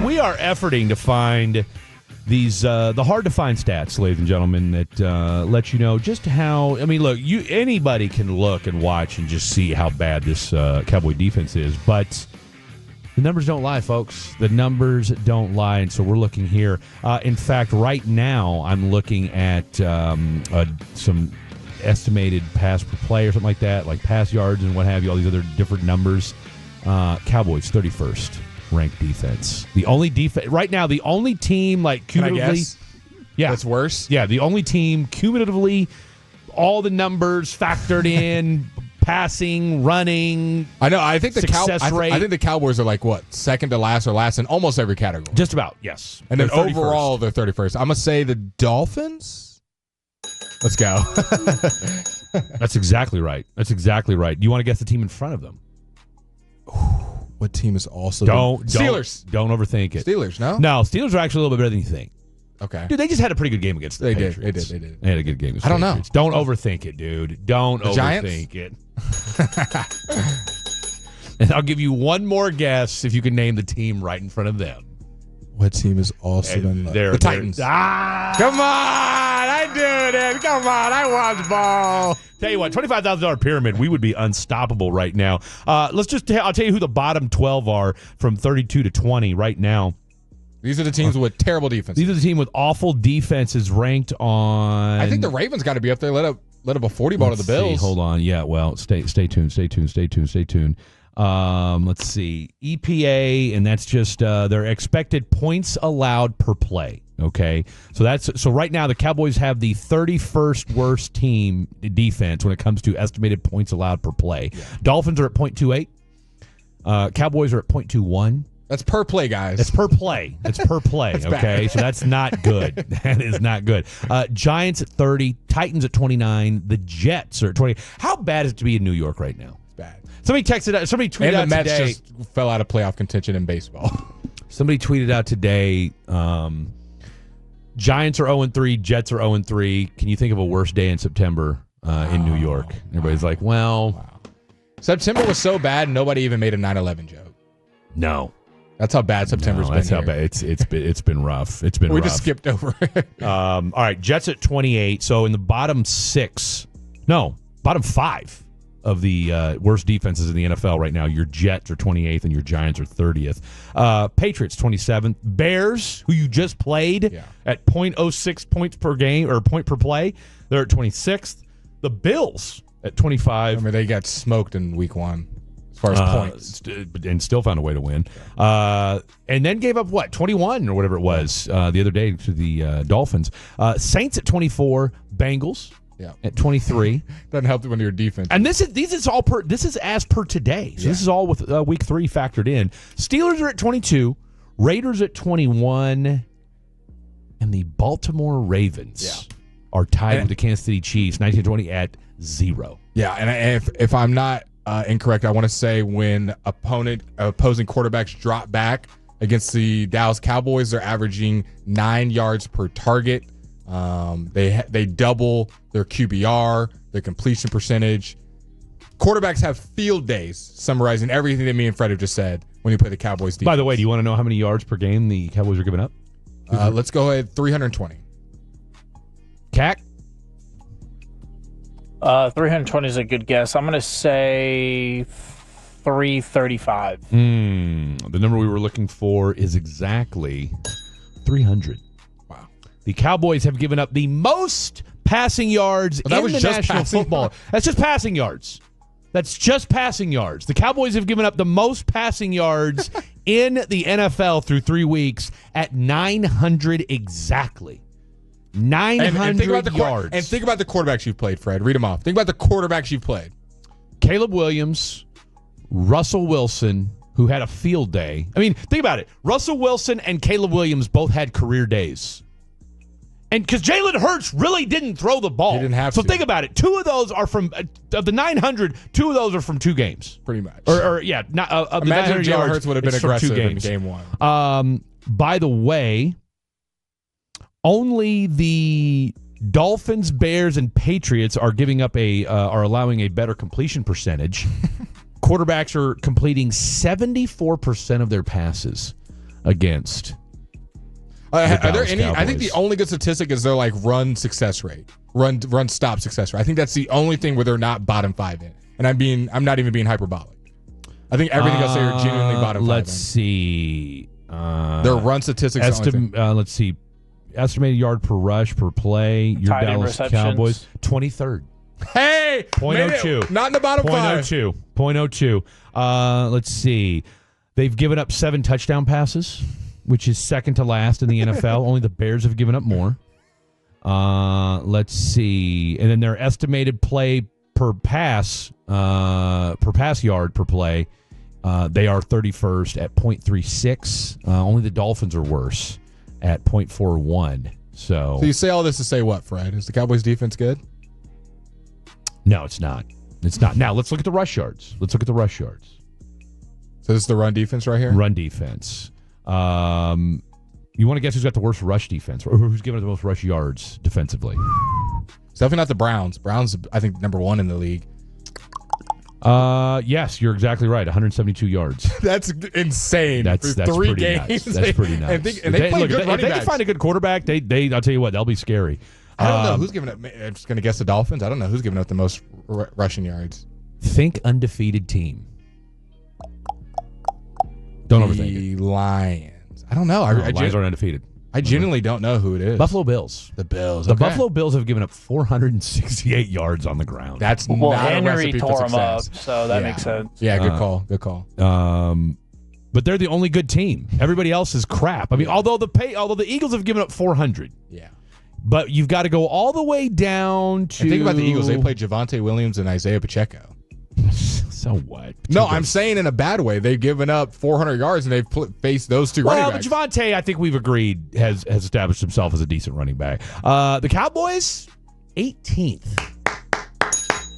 we are efforting to find these the hard-to-find stats, ladies and gentlemen, that let you know just how. I mean, look, anybody can look and watch and just see how bad this Cowboy defense is, but the numbers don't lie, folks. The numbers don't lie, and so we're looking here. In fact, right now, I'm looking at some estimated pass per play or something like that, like pass yards and what have you, all these other different numbers. Cowboys, 31st ranked defense. The only defense right now, the only team like cumulatively. Can I guess? Yeah, that's worse. Yeah, the only team cumulatively, all the numbers factored in. Passing, running. I know. I think success rate. I think the Cowboys are like what, second to last or last in almost every category. Just about, yes. And then overall, they're 31st. I'm gonna say the Dolphins. Let's go. That's exactly right. That's exactly right. Do you want to guess the team in front of them? What team is also Steelers? Don't overthink it. Steelers, no. No, Steelers are actually a little bit better than you think. Okay. Dude, they just had a pretty good game against the Patriots. They did. They had a good game against the Patriots. Don't overthink it, dude. Don't overthink it. And I'll give you one more guess if you can name the team right in front of them. What team is also in the Titans? Come on! I do it! Come on! I watch ball. Tell you what, $25,000 pyramid, we would be unstoppable right now. I'll tell you who the bottom 12 are from 32 to 20 right now. These are the teams with terrible defense. These are the team with awful defenses ranked on. I think the Ravens got to be up there. Let up a 40 ball to the Bills. Hold on. Yeah, well, stay tuned. Let's see. EPA, and that's just their expected points allowed per play. Okay, so right now the Cowboys have the 31st worst team defense when it comes to estimated points allowed per play. Yeah. Dolphins are at 0.28. Cowboys are at 0.21. That's per play, guys. That's per play. That's per play, okay? Bad. So that's not good. That is not good. Giants at 30, Titans at 29, the Jets are at 20. How bad is it to be in New York right now? It's bad. Somebody tweeted out today. And the Mets just fell out of playoff contention in baseball. Somebody tweeted out today, Giants are 0-3, Jets are 0-3. Can you think of a worse day in September in New York? Everybody's like, well. Wow. September was so bad, nobody even made a 9/11 joke. No. That's how bad September's been. That's how bad it's been rough. It's been rough. We just skipped over it. All right, Jets at 28. So in the bottom five of the worst defenses in the NFL right now, your Jets are 28th and your Giants are 30th. Patriots 27th. Bears, who you just played at 0.06 points per game or point per play, they're at 26th. The Bills at 25. I mean, they got smoked in week 1. As far as points. And still found a way to win. And then gave up, 21 or whatever it was the other day to the Dolphins. Saints at 24, Bengals at 23. Doesn't help when you're defense. And this is as per today. So this is all with week 3 factored in. Steelers are at 22, Raiders at 21, and the Baltimore Ravens are tied with the Kansas City Chiefs, 19-20 at 0. Yeah, and if I'm not incorrect, I want to say when opposing quarterbacks drop back against the Dallas Cowboys, they're averaging 9 yards per target. They double their QBR, their completion percentage. Quarterbacks have field days, summarizing everything that me and Fred have just said when you play the Cowboys defense. By the way, do you want to know how many yards per game the Cowboys are giving up? Let's go ahead, 320. CAC? 320 is a good guess. I'm going to say 335. The number we were looking for is exactly 300. Wow. The Cowboys have given up the most passing yards in the National Football. That's just passing yards. That's just passing yards. The Cowboys have given up the most passing yards in the NFL through 3 weeks at 900 exactly. 900 yards. And think about the quarterbacks you've played, Fred. Read them off. Think about the quarterbacks you've played. Caleb Williams, Russell Wilson, who had a field day. I mean, think about it. Russell Wilson and Caleb Williams both had career days. And because Jalen Hurts really didn't throw the ball. He didn't have to. So think about it. 2 of those are from, of the 900, 2 of those are from 2 games. Pretty much. Imagine Jalen Hurts would have been aggressive in game 1. By the way, only the Dolphins, Bears, and Patriots are giving up are allowing a better completion percentage. Quarterbacks are completing 74% of their passes. against. Are there any? Cowboys. I think the only good statistic is their like run success rate, run stop success rate. I think that's the only thing where they're not bottom 5 in. And I'm not even being hyperbolic. I think everything else they are genuinely bottom 5 Let's in. see. Their run statistics. Let's see. Estimated yard per rush per play. Your Tight end Dallas receptions. Cowboys 23rd. Hey, 0.02. not in the bottom 5. 0.02. Let's see. They've given up 7 touchdown passes, which is second to last in the NFL. Only the Bears have given up more. Let's see. And then their estimated play per pass yard per play, they are 31st at 0.36. Only the Dolphins are worse at 0.41. So you say all this to say what, Fred? Is the Cowboys defense good? No, it's not. It's not. Now, let's look at the rush yards. So this is the run defense right here? Run defense. You want to guess who's got the worst rush defense, or who's given the most rush yards defensively? It's definitely not the Browns. Browns, I think, number 1 in the league. Yes, you're exactly right. 172 yards. That's insane. That's 3 pretty games. nuts. That's pretty nuts. And they play good running if they backs. can find a good quarterback, they I'll tell you what, they'll be scary. I don't know who's giving up. I'm just going to guess the Dolphins. I don't know who's giving up the most rushing yards. Think undefeated team. Don't overthink it. The Lions. I don't know. Lions are undefeated. I genuinely don't know who it is. Buffalo Bills. The Bills. The okay. Buffalo Bills have given up 468 yards on the ground. That's Well, not a Henry recipe tore for him up, success. so that makes sense. Yeah, good call. Good call. But they're the only good team. Everybody else is crap. I mean, although the Eagles have given up 400. Yeah. But you've got to go all the way down to. And think about the Eagles. They played Javonte Williams and Isaiah Pacheco. So what? No, I'm saying in a bad way. They've given up 400 yards and they've faced those two running backs. Well, Javonte, I think we've agreed, has established himself as a decent running back. The Cowboys, 18th.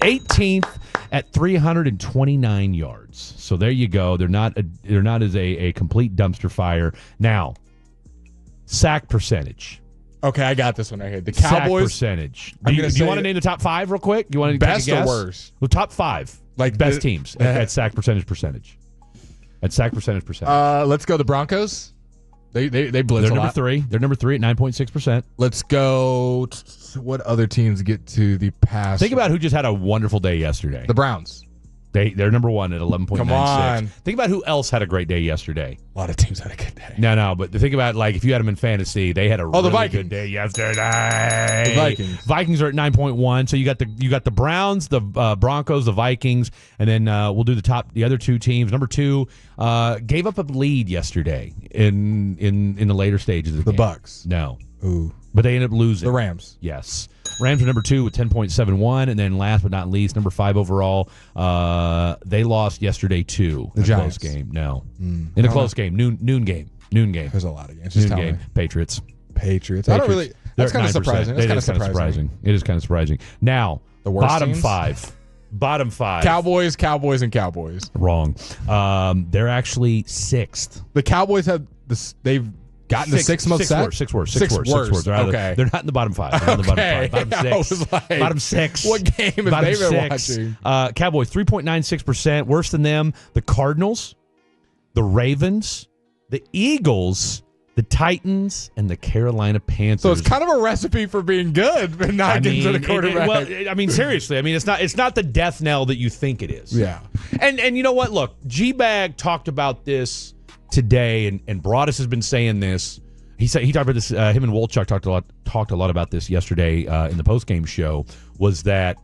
18th at 329 yards. So there you go. They're not as a complete dumpster fire. Now, sack percentage. Okay, I got this one right here. The Cowboys. Sack percentage. Do you want to name the top 5 real quick? You want to best take a guess? or worst? The top 5. Like best teams at sack percentage. At sack percentage. Let's go the Broncos. They blitz They're a number lot. 3. They're number 3 at 9.6%. Let's go. What other teams get to the pass? Think about who just had a wonderful day yesterday. The Browns. They're number 1 at 11.96. Come on. Think about who else had a great day yesterday. A lot of teams had a good day. No, but think about, like, if you had them in fantasy, they had a really the Vikings. good day yesterday. The Vikings. Vikings are at 9.1. So you got the Browns, the Broncos, the Vikings, and then we'll do the other 2 teams. Number 2 gave up a lead yesterday in the later stages of the game. Bucks. No. Ooh. But they ended up losing. The Rams. Yes. Rams are number 2 with 10.71, and then last but not least, number 5 overall. They lost yesterday too. The Close Giants. game. No, in a close game. Noon game. There's a lot of games. Just Noon tell game. me. Patriots. I don't really. That's kind of surprising. That's kind of surprising. It is kind of surprising. Now, The worst bottom teams? 5. Bottom 5. Cowboys, and Cowboys. Wrong. They're actually 6th. The Cowboys have this. They've gotten the 6 most sack. Six worst. Okay. They're not in the bottom 5. They're in the Okay. bottom 5. I Bottom was 6. like, Bottom 6. What game have Bottom they been 6. watching? Cowboys 3.96%. Worse than them, the Cardinals, the Ravens, the Eagles, the Titans, and the Carolina Panthers. So it's kind of a recipe for being good, but not getting to the quarterback. Seriously, it's not the death knell that you think it is. Yeah. And you know what? Look, G-Bag talked about this today, and Broadus has been saying this. He talked about this. Him and Wolchuk talked a lot about this yesterday in the postgame show. Was that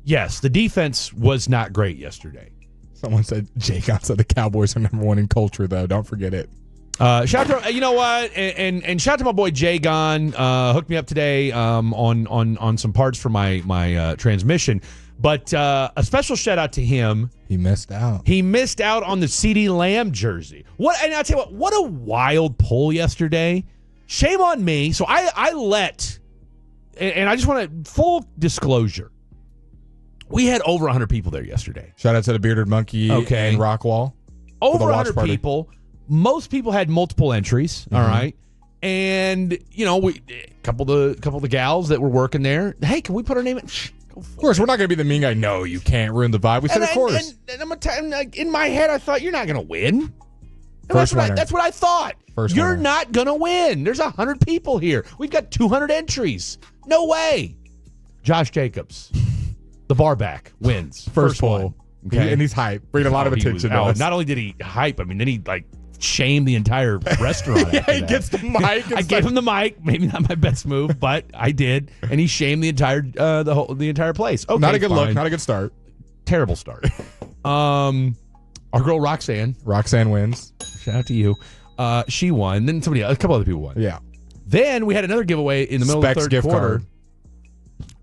yes, the defense was not great yesterday. Someone said Jaycon said the Cowboys are number 1 in culture, though. Don't forget it. Shout out to, you know what, and shout out to my boy Jay Gon. Hooked me up today on some parts for my transmission. But a special shout out to him. He missed out. He missed out on the CeeDee Lamb jersey. And I'll tell you what a wild pull yesterday. Shame on me. So I let, and I just want to, full disclosure, we had over 100 people there yesterday. Shout out to the Bearded Monkey and Rockwall. Over 100 people. Most people had multiple entries, all right? And, you know, a couple of the gals that were working there, hey, can we put our name in? Of course, we're not going to be the mean guy. No, you can't ruin the vibe. We said, of course. And in my head, I thought, you're not going to win. First winner. That's what I thought. You're winner. not going to win. There's 100 people here. We've got 200 entries. No way. Josh Jacobs, the barback, wins. First one. poll. Okay. And he's hype. Bringing a lot of attention to us. Not only did he hype, I mean, then he shamed the entire restaurant. Yeah, he gets the mic. I gave him the mic. Maybe not my best move, but I did, and he shamed the entire the entire place. Okay, not a good fine. look. Not a good start. Terrible start. Our girl Roxanne wins. Shout out to you. She won. Then a couple other people won. Yeah. Then we had another giveaway in the middle of the third gift quarter. Card.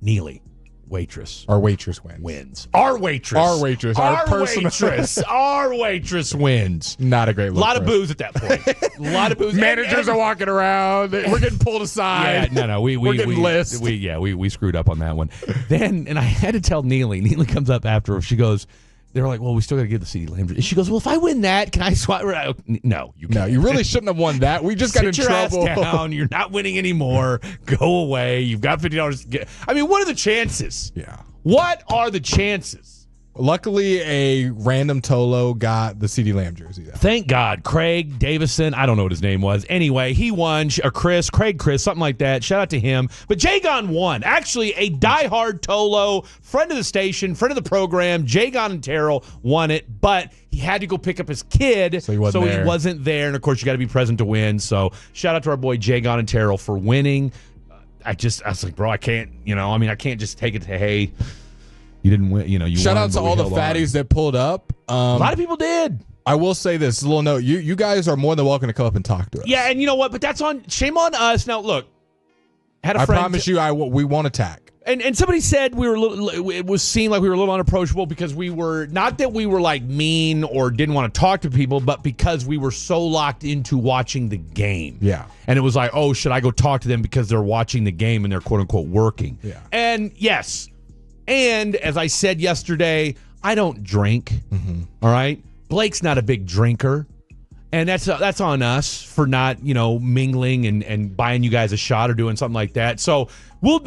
Neely, waitress. Our waitress wins. Our waitress. Our waitress. Our personal waitress. Our waitress wins. Not a great look. A lot of booze at that point. A lot of booze. Managers are walking around. We're getting pulled aside. Yeah, no. We're getting list. We screwed up on that one. Then, and I had to tell Neely. Neely comes up after her. She goes, they were like, well, we still got to give the CeeDee Lamb. And she goes, well, if I win that, can I swap? No, you can't. No, you really shouldn't have won that. We just got in trouble. Ass down. You're not winning anymore. Go away. You've got $50 to get. I mean, what are the chances? Yeah. What are the chances? Luckily, a random Tolo got the CeeDee Lamb jersey. Thank God. Craig Davison, I don't know what his name was. Anyway, he won. Or Chris, something like that. Shout out to him. But Jagon won. Actually, a diehard Tolo, friend of the station, friend of the program, Jagon and Terrell won it. But he had to go pick up his kid, so he wasn't there. And, of course, you got to be present to win. So shout out to our boy Jagon and Terrell for winning. I was like, bro, I can't, I can't just take it to, hey, you didn't win. You Shout won, out to all the fatties that pulled up. A lot of people did. I will say this, a little note. You guys are more than welcome to come up and talk to us. Yeah, and you know what? But shame on us. Now, look, had a friend. I promise you, we won't attack. And somebody said it seemed like we were a little unapproachable because we were, not that we were like mean or didn't want to talk to people, but because we were so locked into watching the game. Yeah. And it was like, oh, should I go talk to them because they're watching the game and they're quote unquote working? Yeah. And yes. And as I said yesterday, I don't drink. Mm-hmm. All right. Blake's not a big drinker. And that's on us for not, mingling and buying you guys a shot or doing something like that. So we'll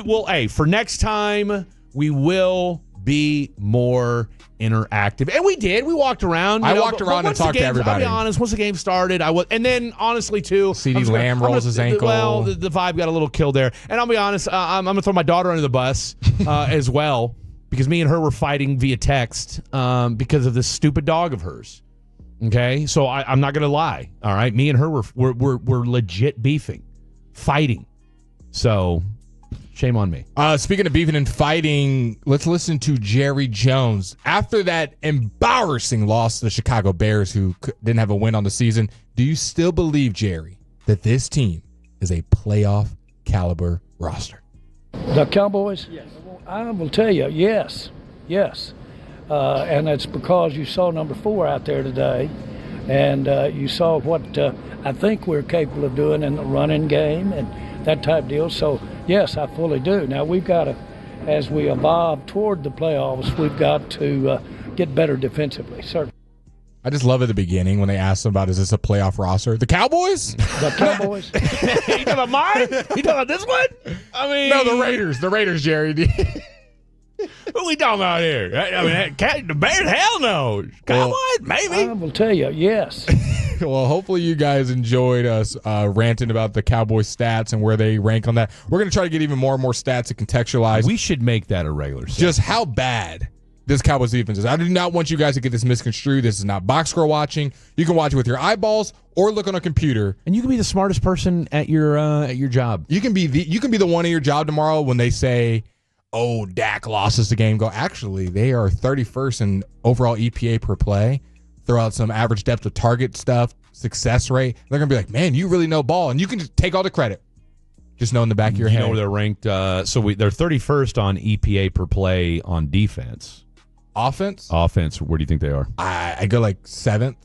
for next time, we will be more interactive. And we did. We walked around. I walked around and talked to everybody. I'll be honest, once the game started, and then honestly too, CeeDee Lamb rolls his ankle. Well, the vibe got a little killed there. And I'll be honest, I'm going to throw my daughter under the bus as well, because me and her were fighting via text because of this stupid dog of hers. Okay, so I'm not gonna lie. All right, me and her were legit beefing, fighting. So shame on me. Speaking of beefing and fighting, let's listen to Jerry Jones after that embarrassing loss to the Chicago Bears, who didn't have a win on the season. Do you still believe, Jerry, that this team is a playoff caliber roster? The Cowboys? Yes. I will tell you, yes. And it's because you saw number 4 out there today, and you saw what I think we're capable of doing in the running game and that type of deal. So, yes, I fully do. Now, we've got to, as we evolve toward the playoffs, we've got to get better defensively, certainly. I just love at the beginning when they asked them about, is this a playoff roster? The Cowboys? The Cowboys? You talking about mine? You talking about this one? I mean... No, the Raiders. The Raiders, Jerry. What are we talking about here? I mean, the Bears, hell no. Cowboys, maybe. I will tell you, yes. Well, hopefully you guys enjoyed us ranting about the Cowboys stats and where they rank on that. We're going to try to get even more and more stats to contextualize. We should make that a regular set. Just how bad this Cowboys defense is. I do not want you guys to get this misconstrued. This is not box score watching. You can watch it with your eyeballs or look on a computer. And you can be the smartest person at your job. You can be the one at your job tomorrow when they say, oh, Dak lost us the game. Go, actually, they are 31st in overall EPA per play. Throw out some average depth of target stuff, success rate. They're going to be like, man, you really know ball. And you can just take all the credit. Just know in the back of your head. You know where they're ranked. They're 31st on EPA per play on defense. Offense, where do you think they are? I go like 7th.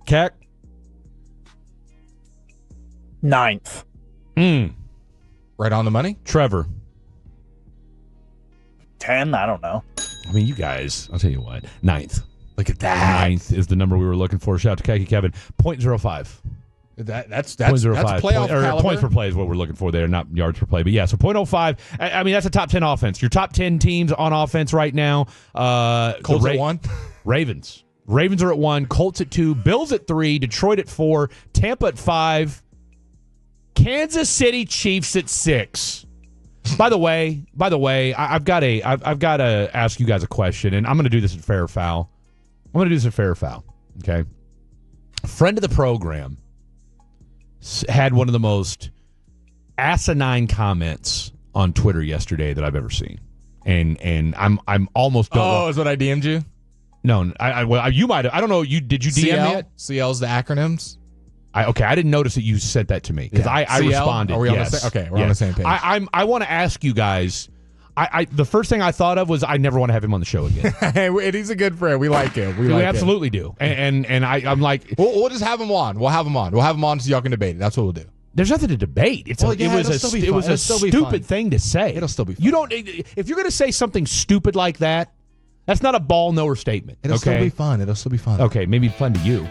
Cac? 9th. Right on the money. Trevor? 10, I don't know. I mean, you guys, I'll tell you what. 9th. Look at that. 9th is the number we were looking for. Shout out to Keke Kevin. 0.05. That's 0.05. playoff caliber. Points per play is what we're looking for there, not yards per play. But yeah, so 0.05. I mean, that's a top 10 offense. Your top 10 teams on offense right now. Colts at 1. Ravens Ravens are at 1, Colts at 2, Bills at 3, Detroit at 4, Tampa at 5, Kansas City Chiefs at 6. By the way, I've got to ask you guys a question, and I'm going to do this at fair or foul. Okay. A friend of the program had one of the most asinine comments on Twitter yesterday that I've ever seen, and I'm almost done. Oh, is what I DM'd you? No, well, you might have. I don't know. Did you DM me it? CL's the acronyms. I didn't notice that you sent that to me because I responded. Are we yes. on the same? Okay, we're on the same page. I want to ask you guys. The first thing I thought of was I never want to have him on the show again. Hey, he's a good friend. We like him. We absolutely do. And I'm like, we'll just have him on. We'll have him on so y'all can debate it. That's what we'll do. There's nothing to debate. It was a stupid thing to say. It'll still be fun. You don't. If you're going to say something stupid like that, that's not a ball knower statement. It'll still be fun. Okay, maybe fun to you.